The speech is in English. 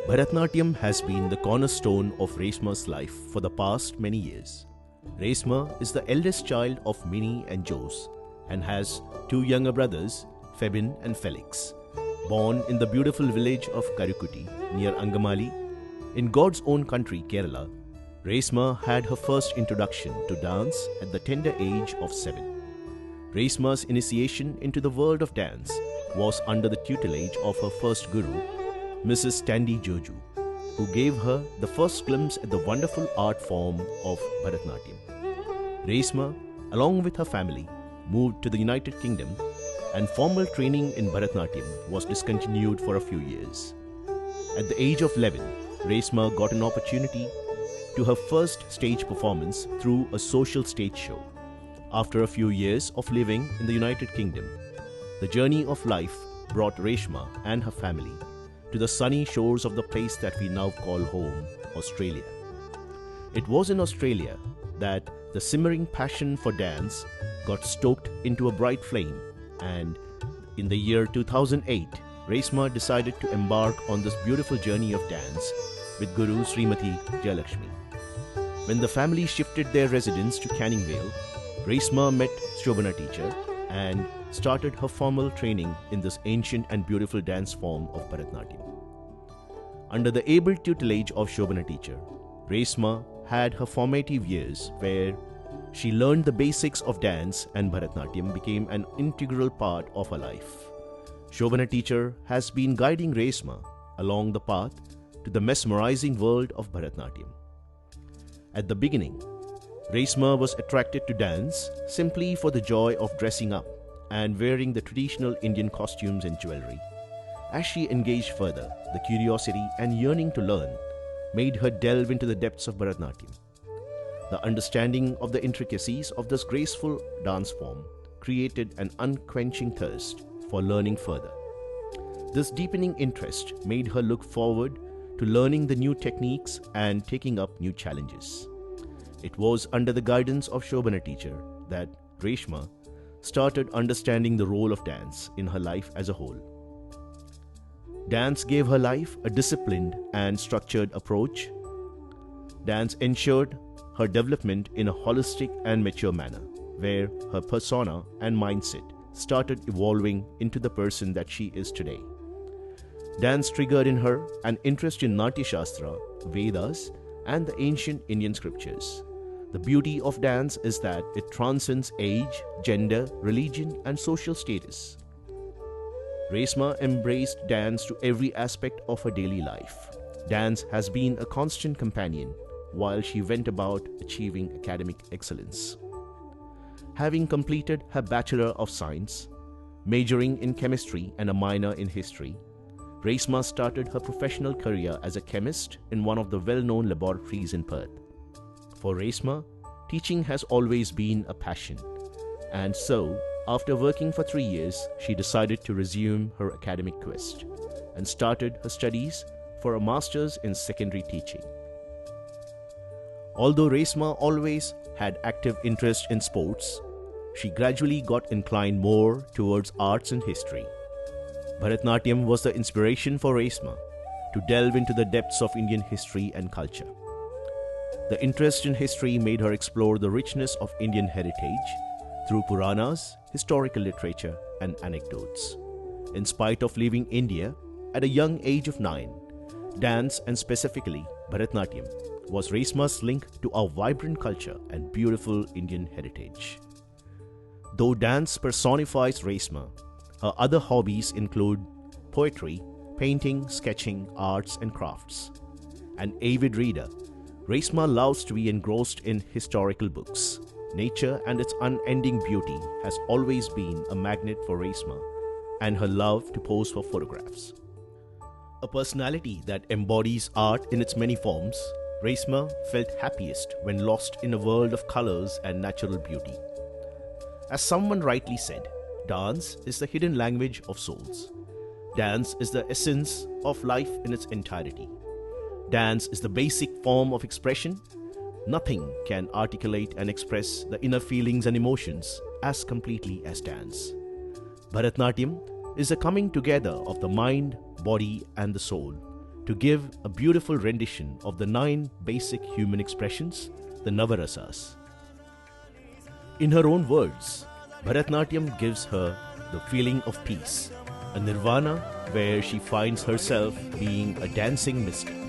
Bharatnatyam has been the cornerstone of Reshma's life for the past many years. Reshma is the eldest child of Minnie and Jose and has two younger brothers, Febin and Felix. Born in the beautiful village of Karukutti near Angamali, in God's own country, Kerala, Reshma had her first introduction to dance at the tender age of 7. Reshma's initiation into the world of dance was under the tutelage of her first guru, Mrs. Tandy Joju, who gave her the first glimpse at the wonderful art form of Bharatnatyam. Reshma, along with her family, moved to the United Kingdom, and formal training in Bharatnatyam was discontinued for a few years. At the age of 11, Reshma got an opportunity to her first stage performance through a social stage show. After a few years of living in the United Kingdom, the journey of life brought Reshma and her family to the sunny shores of the place that we now call home, Australia. It was in Australia that the simmering passion for dance got stoked into a bright flame, and in the year 2008, Reshma decided to embark on this beautiful journey of dance with Guru Srimati Jayalakshmi. When the family shifted their residence to Canning Vale, Reshma met Shobhana teacher and started her formal training in this ancient and beautiful dance form of Bharatnatyam. Under the able tutelage of Shobhana teacher, Reshma had her formative years where she learned the basics of dance, and Bharatnatyam became an integral part of her life. Shobhana teacher has been guiding Reshma along the path to the mesmerizing world of Bharatnatyam. At the beginning, Reshma was attracted to dance simply for the joy of dressing up and wearing the traditional Indian costumes and jewelry. As she engaged further, the curiosity and yearning to learn made her delve into the depths of Bharatnatyam. The understanding of the intricacies of this graceful dance form created an unquenching thirst for learning further. This deepening interest made her look forward to learning the new techniques and taking up new challenges. It was under the guidance of Shobhana teacher that Reshma started understanding the role of dance in her life as a whole. Dance gave her life a disciplined and structured approach. Dance ensured her development in a holistic and mature manner, where her persona and mindset started evolving into the person that she is today. Dance triggered in her an interest in Natya Shastra, Vedas, and the ancient Indian scriptures. The beauty of dance is that it transcends age, gender, religion, and social status. Reshma embraced dance to every aspect of her daily life. Dance has been a constant companion while she went about achieving academic excellence. Having completed her Bachelor of Science, majoring in chemistry and a minor in history, Reshma started her professional career as a chemist in one of the well-known laboratories in Perth. For Reshma, teaching has always been a passion, and so, after working for 3 years, she decided to resume her academic quest and started her studies for a master's in secondary teaching. Although Reshma always had active interest in sports, she gradually got inclined more towards arts and history. Bharatnatyam was the inspiration for Reshma to delve into the depths of Indian history and culture. The interest in history made her explore the richness of Indian heritage through Puranas, historical literature, and anecdotes. In spite of leaving India at a young age of 9, dance, and specifically Bharatnatyam, was Reshma's link to our vibrant culture and beautiful Indian heritage. Though dance personifies Reshma, her other hobbies include poetry, painting, sketching, arts, and crafts. An avid reader, Reshma loves to be engrossed in historical books. Nature and its unending beauty has always been a magnet for Reshma and her love to pose for photographs. A personality that embodies art in its many forms, Reshma felt happiest when lost in a world of colors and natural beauty. As someone rightly said, dance is the hidden language of souls. Dance is the essence of life in its entirety. Dance is the basic form of expression. Nothing can articulate and express the inner feelings and emotions as completely as dance. Bharatnatyam is a coming together of the mind, body, and the soul, to give a beautiful rendition of the 9 basic human expressions, the Navarasas. In her own words, Bharatnatyam gives her the feeling of peace, a nirvana where she finds herself being a dancing mystic.